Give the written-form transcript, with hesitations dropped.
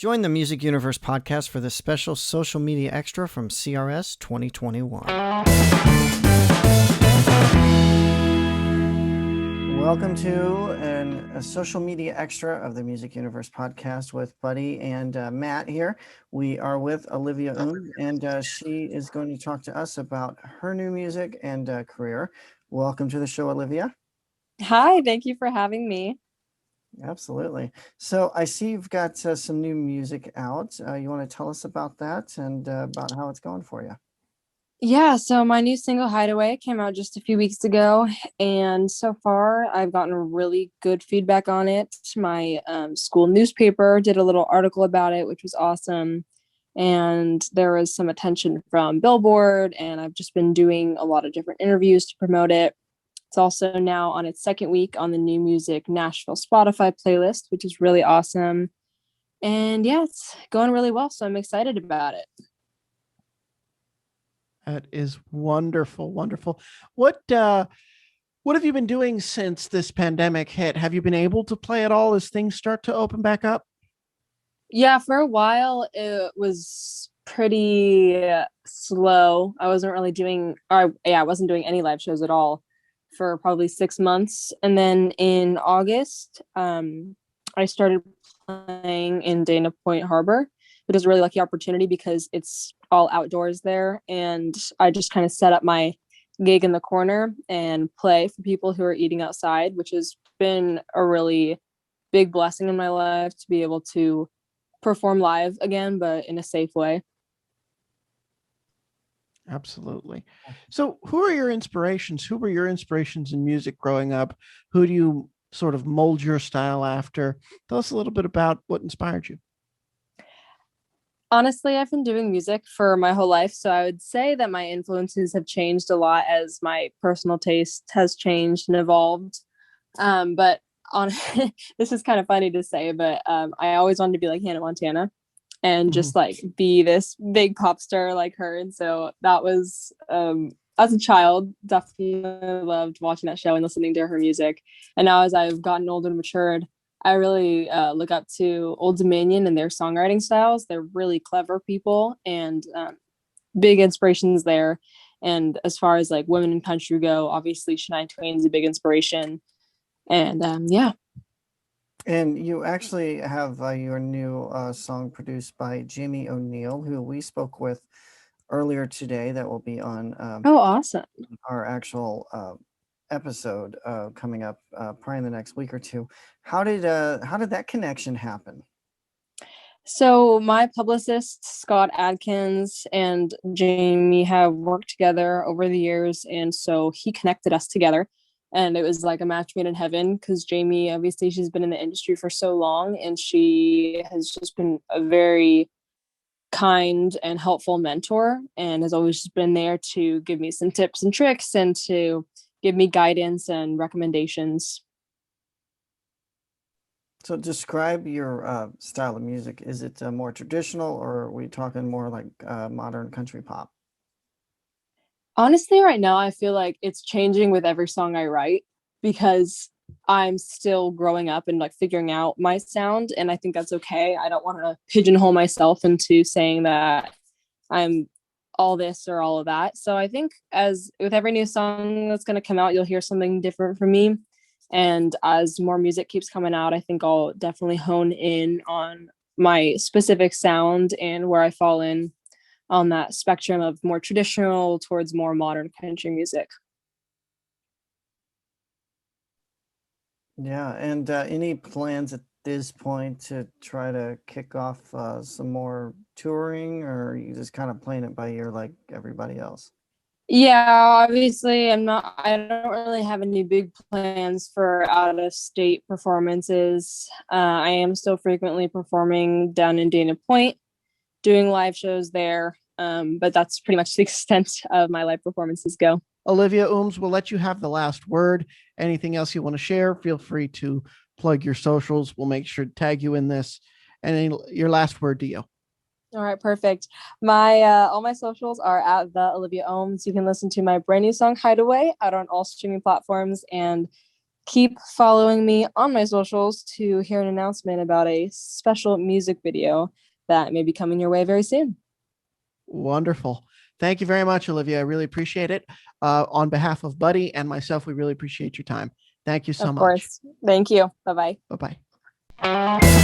Join the Music Universe podcast for this special social media extra from CRS 2021. Welcome to a social media extra of the Music Universe podcast with Buddy and Matt here. We are with Olivia Ooms, and she is going to talk to us about her new music and career. Welcome to the show, Olivia. Hi, thank you for having me. Absolutely. So I see you've got some new music out. You want to tell us about that and about how it's going for you? Yeah, so my new single Hideaway came out just a few weeks ago, and so far I've gotten really good feedback on it. My school newspaper did a little article about it, which was awesome. And there was some attention from Billboard, and I've just been doing a lot of different interviews to promote it. It's also now on its second week on the New Music Nashville Spotify playlist, which is really awesome. And yeah, it's going really well, so I'm excited about it. That is wonderful, wonderful. What have you been doing since this pandemic hit? Have you been able to play at all as things start to open back up? Yeah, for a while it was pretty slow. I wasn't really doing, I wasn't doing any live shows at all for probably 6 months. And then in August, I started playing in Dana Point Harbor. It was a really lucky opportunity because it's all outdoors there. And I just kind of set up my gig in the corner and play for people who are eating outside, which has been a really big blessing in my life to be able to perform live again, but in a safe way. Absolutely. So who are your inspirations? Who were your inspirations in music growing up? Who do you sort of mold your style after? Tell us a little bit about what inspired you. Honestly, I've been doing music for my whole life, so I would say that my influences have changed a lot as my personal taste has changed and evolved. But on this is kind of funny to say, but I always wanted to be like Hannah Montana and just like be this big pop star like her. And so that was as a child, definitely loved watching that show and listening to her music. And now as I've gotten older and matured, I really look up to Old Dominion and their songwriting styles. They're really clever people and big inspirations there. And as far as like women in country go, obviously Shania Twain's a big inspiration. And yeah. And you actually have your new song produced by Jamie O'Neill, who we spoke with earlier today. That will be on Oh, awesome. our actual episode coming up probably in the next week or two. How did that connection happen? So my publicist, Scott Adkins, and Jamie have worked together over the years. And so he connected us together. And it was like a match made in heaven because Jamie, obviously, she's been in the industry for so long and she has just been a very kind and helpful mentor and has always just been there to give me some tips and tricks and to give me guidance and recommendations. So describe your style of music. Is it more traditional, or are we talking more like modern country pop? Honestly, right now, I feel like it's changing with every song I write because I'm still growing up and like figuring out my sound. And I think that's okay. I don't want to pigeonhole myself into saying that I'm all this or all of that. So I think as with every new song that's going to come out, you'll hear something different from me. And as more music keeps coming out, I think I'll definitely hone in on my specific sound and where I fall in on that spectrum of more traditional towards more modern country music. Yeah, and any plans at this point to try to kick off some more touring, or are you just kind of playing it by ear like everybody else? Yeah, obviously I don't really have any big plans for out of state performances. I am still frequently performing down in Dana Point, doing live shows there. But that's pretty much the extent of my live performances go. Olivia Ooms, we'll let you have the last word. Anything else you want to share? Feel free to plug your socials. We'll make sure to tag you in this. And your last word to you. All right, perfect. My all my socials are at the Olivia Ooms. You can listen to my brand new song Hideaway out on all streaming platforms, and keep following me on my socials to hear an announcement about a special music video that may be coming your way very soon. Wonderful. Thank you very much, Olivia. I really appreciate it. On behalf of Buddy and myself, we really appreciate your time. Thank you so Of much. course. Thank you. Bye-bye. Bye-bye.